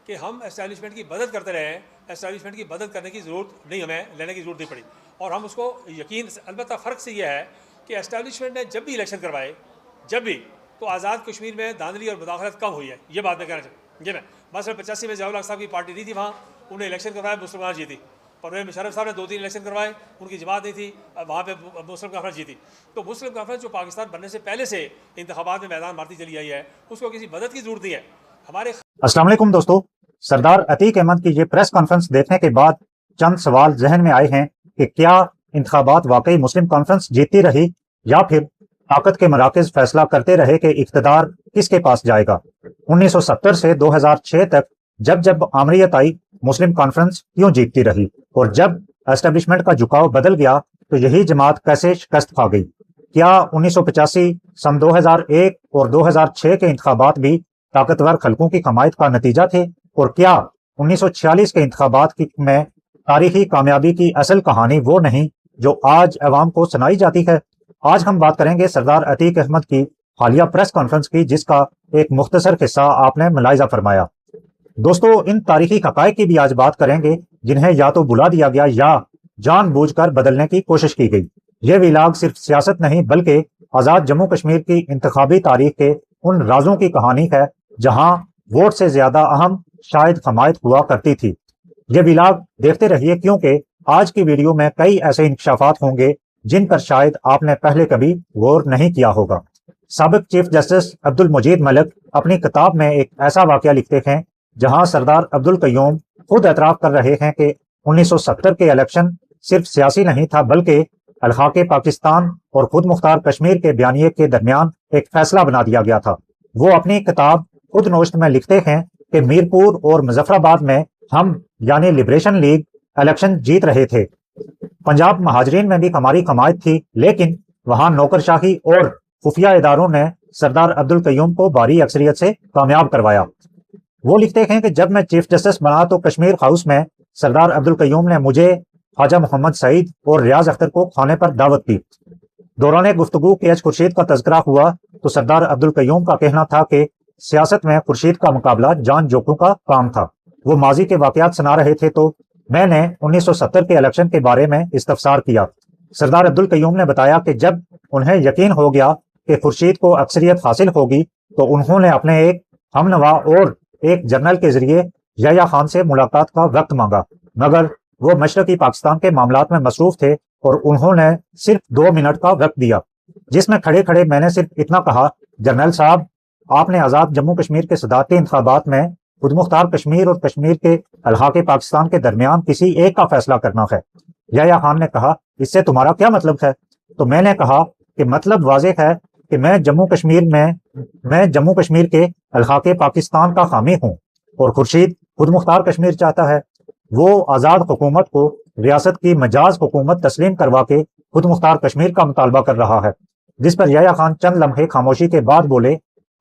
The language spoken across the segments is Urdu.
کہ ہم اسٹیبلشمنٹ کی مدد کرتے رہے ہیں. اسٹیبلشمنٹ کی مدد کرنے کی ضرورت نہیں, ہمیں لینے کی ضرورت نہیں پڑی, اور ہم اس کو یقین. البتہ فرق سے یہ ہے کہ اسٹیبلشمنٹ نے جب بھی الیکشن کروائے, جب بھی, تو آزاد کشمیر میں دھاندلی اور مداخلت کم ہوئی ہے. یہ بات میں کہنا چاہتا ہوں. یہ میں مثلا 85 میں ضیاء الحق صاحب کی پارٹی نہیں تھی وہاں, انہوں نے الیکشن کروایا, مسلمان جیتی. پرویز مشرف صاحب نے 2-3 الیکشن کروائے, ان کی جماعت نہیں تھی, وہاں پہ مسلم کانفرنس جیتی. تو مسلم کانفرنس جو پاکستان بننے سے پہلے سے انتخابات میں میدان مارتی چلی آئی ہے, اس کو کسی مدد کی ضرورت نہیں ہے. ہمارے السلام علیکم دوستو. سردار عتیق احمد کی یہ پریس کانفرنس دیکھنے کے بعد چند سوال ذہن میں آئے ہیں کہ کیا انتخابات واقعی مسلم کانفرنس جیتتی رہی, یا پھر طاقت کے مراکز فیصلہ کرتے رہے کہ اقتدار کس کے پاس جائے گا. 1970 سے 2006 تک جب جب آمریت آئی, مسلم کانفرنس کیوں جیتتی رہی, اور جب اسٹیبلشمنٹ کا جھکاؤ بدل گیا تو یہی جماعت کیسے شکست کھا گئی. کیا 1985, سن 2001 اور 2006 کے انتخابات بھی طاقتور خلقوں کی حمایت کا نتیجہ تھے, اور کیا 1946 کے انتخابات میں تاریخی کامیابی کی اصل کہانی وہ نہیں جو آج عوام کو سنائی جاتی ہے. آج ہم بات کریں گے سردار عتیق احمد کی حالیہ پریس کانفرنس کی, جس کا ایک مختصر حصہ آپ نے ملاحظہ فرمایا. دوستو, ان تاریخی حقائق کی بھی آج بات کریں گے جنہیں یا تو بلا دیا گیا یا جان بوجھ کر بدلنے کی کوشش کی گئی. یہ ویلاگ صرف سیاست نہیں بلکہ آزاد جموں کشمیر کی انتخابی تاریخ کے ان رازوں کی کہانی ہے جہاں ووٹ سے زیادہ اہم شاید حمایت ہوا کرتی تھی. یہ ویلاگ دیکھتے رہیے, کیونکہ آج کی ویڈیو میں کئی ایسے انکشافات ہوں گے جن پر شاید آپ نے پہلے کبھی غور نہیں کیا ہوگا. سابق چیف جسٹس عبد المجید ملک اپنی کتاب میں ایک ایسا واقعہ لکھتے ہیں جہاں سردار عبد القیوم خود اعتراف کر رہے ہیں کہ 1970 کے الیکشن صرف سیاسی نہیں تھا بلکہ الحاق پاکستان اور خود مختار کشمیر کے بیانیے کے درمیان ایک فیصلہ بنا دیا گیا تھا. وہ اپنی کتاب خود نوشت میں لکھتے ہیں کہ میرپور اور مظفر آباد میں ہم یعنی لبریشن لیگ الیکشن جیت رہے تھے. پنجاب مہاجرین میں بھی ہماری حمایت تھی, لیکن وہاں نوکرشاہی اور خفیہ اداروں نے سردار عبد القیوم کو بھاری اکثریت سے کامیاب کروایا. وہ لکھتے ہیں کہ جب میں چیف جسٹس بنا تو کشمیر ہاؤس میں سردار عبد القیوم نے مجھے, خواجہ محمد سعید اور ریاض اختر کو کھانے پر دعوت دی. دوران گفتگو کے ایچ خورشید کا تذکرہ ہوا تو سردار عبد القیوم کا کہنا تھا کہ سیاست میں خورشید کا مقابلہ جان جوکھوں کا کام تھا. وہ ماضی کے واقعات سنا رہے تھے تو میں نے 1970 کے الیکشن کے بارے میں استفسار کیا. سردار عبد القیوم نے بتایا کہ جب انہیں یقین ہو گیا کہ خورشید کو اکثریت حاصل ہوگی تو انہوں نے اپنے ایک ہمنوا اور ایک جنرل کے ذریعے یحییٰ خان سے ملاقات کا وقت مانگا, مگر وہ مشرقی پاکستان کے معاملات میں مصروف تھے اور انہوں نے صرف 2 منٹ کا وقت دیا, جس میں کھڑے کھڑے میں نے صرف اتنا کہا, جنرل صاحب, آپ نے آزاد جموں کشمیر کے صدارتی انتخابات میں خود مختار کشمیر اور کشمیر کے الحاق پاکستان کے درمیان کسی ایک کا فیصلہ کرنا ہے. یحییٰ خان نے کہا, اس سے تمہارا کیا مطلب ہے؟ تو میں نے کہا کہ مطلب واضح ہے کہ میں جموں کشمیر کے الحاق پاکستان کا حامی ہوں اور خورشید خود مختار کشمیر چاہتا ہے. وہ آزاد حکومت کو ریاست کی مجاز حکومت تسلیم کروا کے خود مختار کشمیر کا مطالبہ کر رہا ہے. جس پر یحییٰ خان چند لمحے خاموشی کے بعد بولے,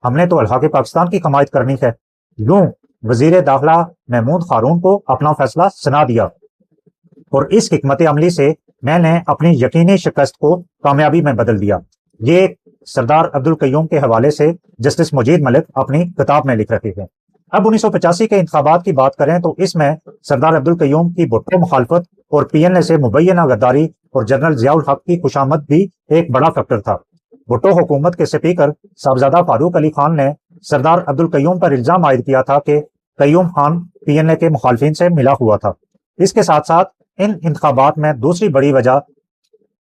ہم نے تو الحاق پاکستان کی حمایت کرنی ہے. یوں وزیر داخلہ محمود خارون کو اپنا فیصلہ سنا دیا, اور اس حکمت عملی سے میں نے اپنی یقینی شکست کو کامیابی میں بدل دیا. یہ سردار عبد القیوم کے حوالے سے جسٹس مجید ملک اپنی کتاب میں لکھ رہے ہیں. اب 1985 کے انتخابات کی بات کریں تو اس میں سردار عبد القیوم کی بھٹو مخالفت اور پی این اے سے مبینہ غداری اور جنرل ضیاء الحق کی خوشامد بھی ایک بڑا فیکٹر تھا. بھٹو حکومت کے سپیکر صاحبزادہ فاروق علی خان نے سردار عبد القیوم پر الزام عائد کیا تھا کہ قیوم خان پی این اے کے مخالفین سے ملا ہوا تھا. اس کے ساتھ ساتھ ان انتخابات میں دوسری بڑی وجہ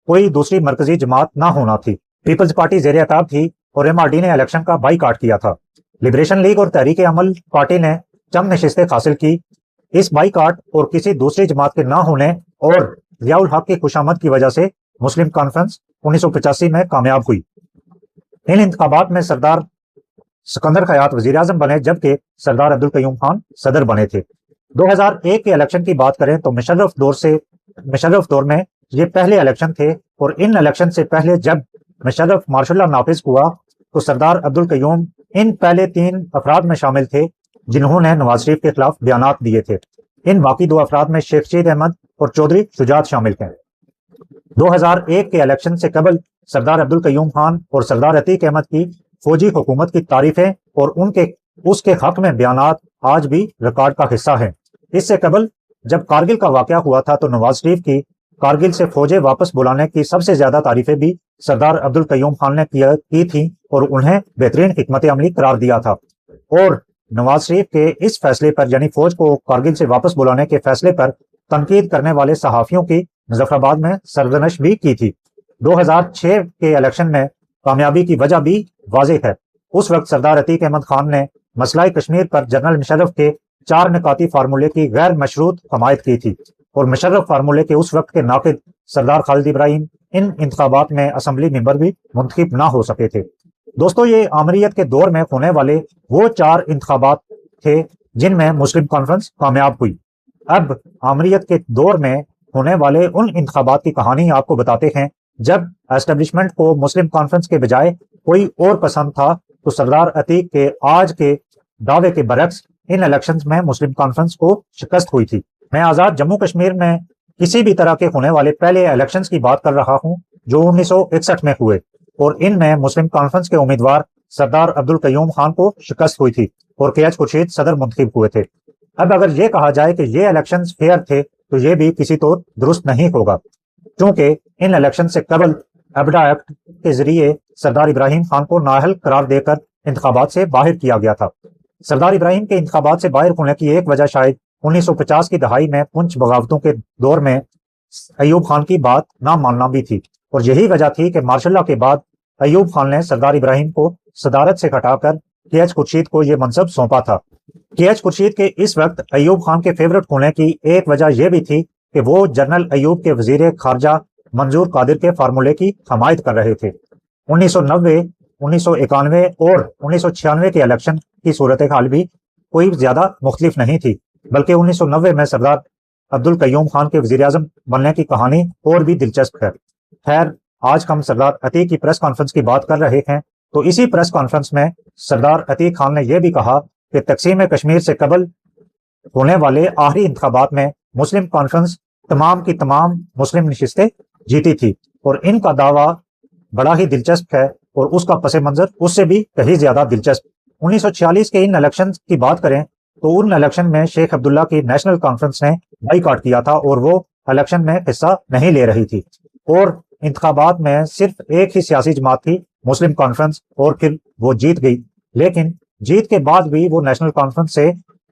کوئی دوسری مرکزی جماعت نہ ہونا تھی. پیپلز پارٹی زیر اعتاب تھی اور ایم آر ڈی نے الیکشن کا بائیکاٹ کیا تھا. لبریشن لیگ اور تحریک عمل پارٹی نے چند نشستیں حاصل کی. اس بائیکاٹ اور کسی دوسری جماعت کے نہ ہونے اور ضیاء الحق کی خوشامد کی وجہ سے مسلم کانفرنس 1985 میں کامیاب ہوئی. ان انتخابات میں سردار سکندر خیات وزیر اعظم بنے جبکہ سردار عبد القیوم خان صدر بنے تھے. 2001 کے الیکشن کی بات کریں تو مشرف دور میں یہ پہلے الیکشن تھے, اور ان الیکشن سے پہلے جب مشرف مارشل لا نافذ ہوا تو سردار عبد القیوم ان پہلے 3 افراد میں شامل تھے جنہوں نے نواز شریف کے خلاف بیانات دیے تھے. ان باقی 2 افراد میں شیخ رشید احمد اور چودھری شجاعت شامل ہیں. 2001 کے الیکشن سے قبل سردار عبد القیوم خان اور سردار عتیق احمد کی فوجی حکومت کی تعریفیں اور اس کے حق میں بیانات آج بھی ریکارڈ کا حصہ ہیں۔ اس سے قبل جب کارگل کا واقعہ ہوا تھا تو نواز شریف کی کارگل سے فوجیں واپس بلانے کی سب سے زیادہ تعریفیں بھی سردار عبدالقیوم خان نے کی تھیں اور انہیں بہترین حکمت عملی قرار دیا تھا، اور نواز شریف کے اس فیصلے پر یعنی فوج کو کارگل سے واپس بلانے کے فیصلے پر تنقید کرنے والے صحافیوں کی مظفر آباد میں سرزنش بھی کی تھی۔ 2006 کے الیکشن میں کامیابی کی وجہ بھی واضح ہے۔ اس وقت سردار عتیق احمد خان نے مسئلہ کشمیر پر جنرل مشرف کے 4 نکاتی فارمولے کی غیر مشروط حمایت کی تھی، اور مشرف فارمولے کے اس وقت کے ناقد سردار خالد ابراہیم ان انتخابات میں اسمبلی ممبر بھی منتخب نہ ہو سکے تھے۔ دوستو، یہ آمریت کے دور میں ہونے والے وہ 4 انتخابات تھے جن میں مسلم کانفرنس کامیاب ہوئی۔ اب آمریت کے دور میں ہونے والے ان انتخابات کی کہانی آپ کو بتاتے ہیں جب اسٹیبلشمنٹ کو مسلم کانفرنس کے بجائے کوئی اور پسند تھا، تو سردار عتیق کے آج کے دعوے کے برعکس ان الیکشنز میں مسلم کانفرنس کو شکست ہوئی تھی۔ میں آزاد جموں کشمیر میں کسی بھی طرح کے ہونے والے پہلے الیکشنز کی بات کر رہا ہوں جو 1961 میں ہوئے، اور ان میں مسلم کانفرنس کے امیدوار سردار عبدالقیوم خان کو شکست ہوئی تھی اور KH خورشید صدر منتخب ہوئے تھے۔ اب اگر یہ کہا جائے کہ یہ الیکشنز فیئر تھے تو یہ بھی کسی طور درست نہیں ہوگا، کیونکہ ان الیکشن سے قبل ایبڈا ایکٹ کے ذریعے سردار ابراہیم خان کو نااہل قرار دے کر انتخابات سے باہر کیا گیا تھا۔ سردار ابراہیم کے انتخابات سے باہر ہونے کی ایک وجہ شاید 1950 کی دہائی میں پنچ بغاوتوں کے دور میں ایوب خان کی بات نہ ماننا بھی تھی، اور یہی وجہ تھی کہ مارشل لا کے بعد ایوب خان نے سردار ابراہیم کو صدارت سے ہٹا کر KH خورشید کو یہ منصب سونپا تھا۔ KH خورشید کے اس وقت ایوب خان کے فیورٹ ہونے کی ایک وجہ یہ بھی تھی کہ وہ جنرل ایوب کے وزیر خارجہ منظور قادر کے فارمولے کی حمایت کر رہے تھے۔ 1990، 1991 اور 1996 کے الیکشن کی صورتحال بھی کوئی زیادہ مختلف نہیں تھی، بلکہ 1990 میں سردار عبدالقیوم خان کے وزیر اعظم بننے کی کہانی اور بھی دلچسپ ہے۔ خیر، آج ہم سردار عتیق کی پریس کانفرنس کی بات کر رہے ہیں، تو اسی پریس کانفرنس میں سردار عتیق خان نے یہ بھی کہا کہ تقسیم کشمیر سے قبل ہونے والے آخری انتخابات میں مسلم کانفرنس تمام کی تمام مسلم نشستیں جیتی تھی، اور ان کا دعویٰ بڑا ہی دلچسپ ہے اور اس کا پس منظر اس سے بھی کہیں زیادہ دلچسپ۔ 1946 کے ان الیکشن کی بات کریں تو ان الیکشن میں شیخ عبداللہ کی نیشنل کانفرنس نے بائیکاٹ کیا تھا اور وہ الیکشن میں حصہ نہیں لے رہی تھی، اور انتخابات میں صرف ایک ہی سیاسی جماعت تھی، مسلم کانفرنس، اور پھر وہ جیت گئی۔ لیکن جیت کے بعد بھی وہ نیشنل کانفرنس سے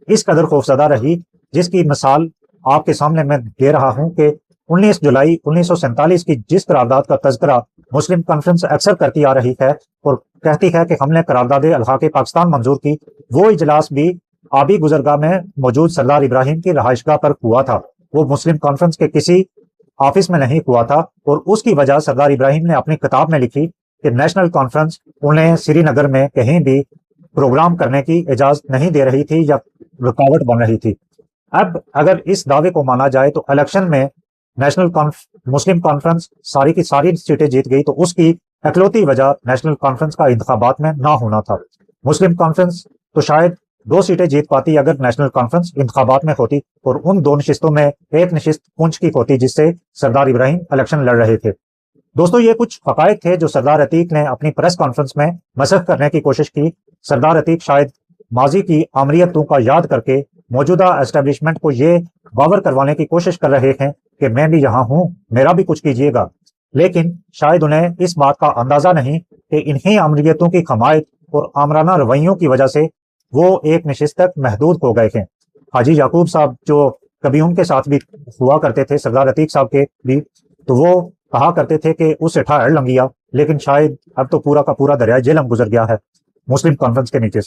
اس قدر خوفزدہ رہی، جس کی مثال آپ کے سامنے میں دے رہا ہوں کہ 19 جولائی 1947 کی جس قرارداد کا تذکرہ مسلم کانفرنس اکثر کرتی آ رہی ہے اور کہتی ہے کہ ہم نے قرارداد الحاق پاکستان منظور کی، وہ اجلاس بھی آبی گزرگاہ میں موجود سردار ابراہیم کی رہائش گاہ پر ہوا تھا۔ وہ مسلم کانفرنس کے کسی آفس میں نہیں ہوا تھا، اور اس کی وجہ سردار ابراہیم نے اپنی کتاب میں لکھی کہ نیشنل کانفرنس انہیں سری نگر میں کہیں بھی پروگرام کرنے کی اجازت نہیں دے رہی تھی یا رکاوٹ بن رہی تھی۔ اب اگر اس دعوے کو مانا جائے تو الیکشن میں مسلم کانفرنس ساری کی ساری سیٹیں جیت گئی، تو اس کی اکلوتی وجہ نیشنل کانفرنس کا انتخابات میں نہ ہونا تھا۔ مسلم کانفرنس تو شاید 2 سیٹیں جیت پاتی اگر نیشنل کانفرنس انتخابات میں ہوتی، اور ان 2 نشستوں میں ایک نشست پونچھ کی ہوتی جس سے سردار ابراہیم الیکشن لڑ رہے تھے۔ دوستو، یہ کچھ حقائق تھے جو سردار عتیق نے اپنی پریس کانفرنس میں مسخ کرنے کی کوشش کی۔ سردار عتیق شاید ماضی کی آمریتوں کا یاد کر کے موجودہ اسٹیبلشمنٹ کو یہ باور کروانے کی کوشش کر رہے ہیں کہ میں بھی یہاں ہوں، میرا بھی کچھ کیجیے گا، لیکن شاید انہیں اس بات کا اندازہ نہیں کہ انہی آمریتوں کی حمایت اور آمرانہ رویوں کی وجہ سے وہ ایک نشست تک محدود ہو گئے ہیں۔ حاجی یعقوب صاحب جو کبھی ان کے ساتھ بھی ہوا کرتے تھے، سردار عتیق صاحب کے بھی، تو وہ کہا کرتے تھے کہ اس سے ٹھا لنگیا، لیکن شاید اب تو پورا کا پورا دریائے جہلم گزر گیا ہے مسلم کانفرنس کے نیچے سے۔